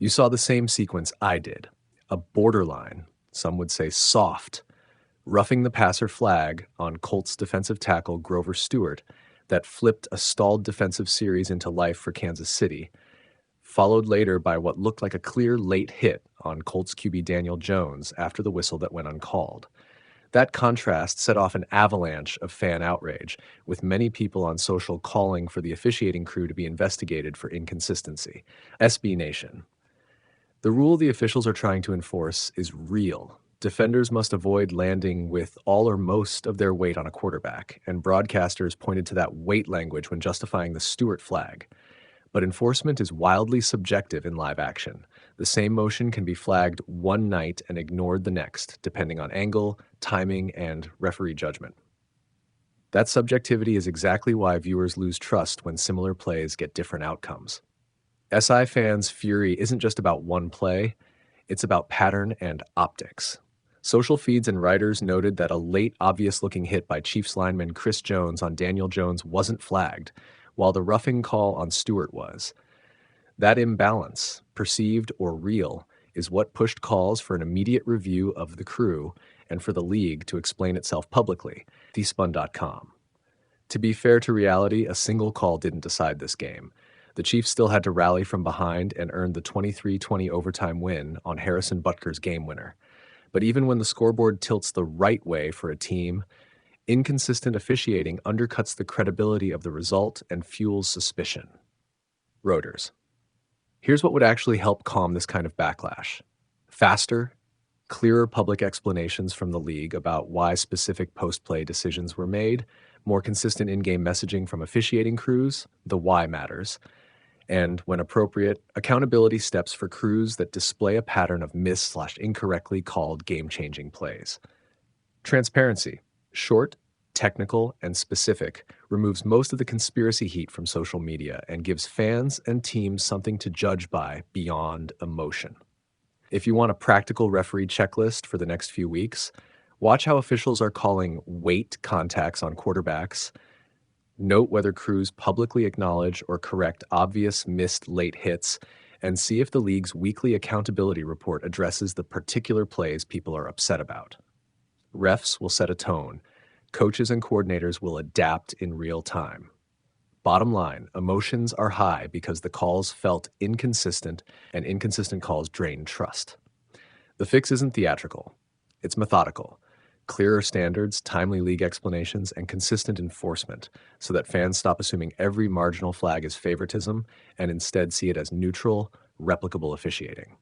You saw the same sequence I did. A borderline, some would say soft, roughing the passer flag on Colts defensive tackle Grover Stewart that flipped a stalled defensive series into life for Kansas City, followed later by what looked like a clear late hit on Colts QB Daniel Jones after the whistle that went uncalled. That contrast set off an avalanche of fan outrage, with many people on social calling for the officiating crew to be investigated for inconsistency. SB Nation. The rule the officials are trying to enforce is real. Defenders must avoid landing with all or most of their weight on a quarterback, and broadcasters pointed to that weight language when justifying the Stewart flag. But enforcement is wildly subjective in live action. The same motion can be flagged one night and ignored the next, depending on angle, timing, and referee judgment. That subjectivity is exactly why viewers lose trust when similar plays get different outcomes. SI fans' fury isn't just about one play, it's about pattern and optics. Social feeds and writers noted that a late, obvious-looking hit by Chiefs lineman Chris Jones on Daniel Jones wasn't flagged, while the roughing call on Stewart was. That imbalance, perceived or real, is what pushed calls for an immediate review of the crew and for the league to explain itself publicly. TheSpun.com. To be fair to reality, a single call didn't decide this game. The Chiefs still had to rally from behind and earned the 23-20 overtime win on Harrison Butker's game winner. But even when the scoreboard tilts the right way for a team, inconsistent officiating undercuts the credibility of the result and fuels suspicion. Rotors. Here's what would actually help calm this kind of backlash. Faster, clearer public explanations from the league about why specific post-play decisions were made, more consistent in-game messaging from officiating crews, the why matters, and, when appropriate, accountability steps for crews that display a pattern of miss/incorrectly called game-changing plays. Transparency, short, technical, and specific, removes most of the conspiracy heat from social media and gives fans and teams something to judge by beyond emotion. If you want a practical referee checklist for the next few weeks, watch how officials are calling weight contacts on quarterbacks. Note whether crews publicly acknowledge or correct obvious missed late hits, and see if the league's weekly accountability report addresses the particular plays people are upset about. Refs will set a tone. Coaches and coordinators will adapt in real time. Bottom line, emotions are high because the calls felt inconsistent, and inconsistent calls drain trust. The fix isn't theatrical. It's methodical. Clearer standards, timely league explanations, and consistent enforcement so that fans stop assuming every marginal flag is favoritism and instead see it as neutral, replicable officiating.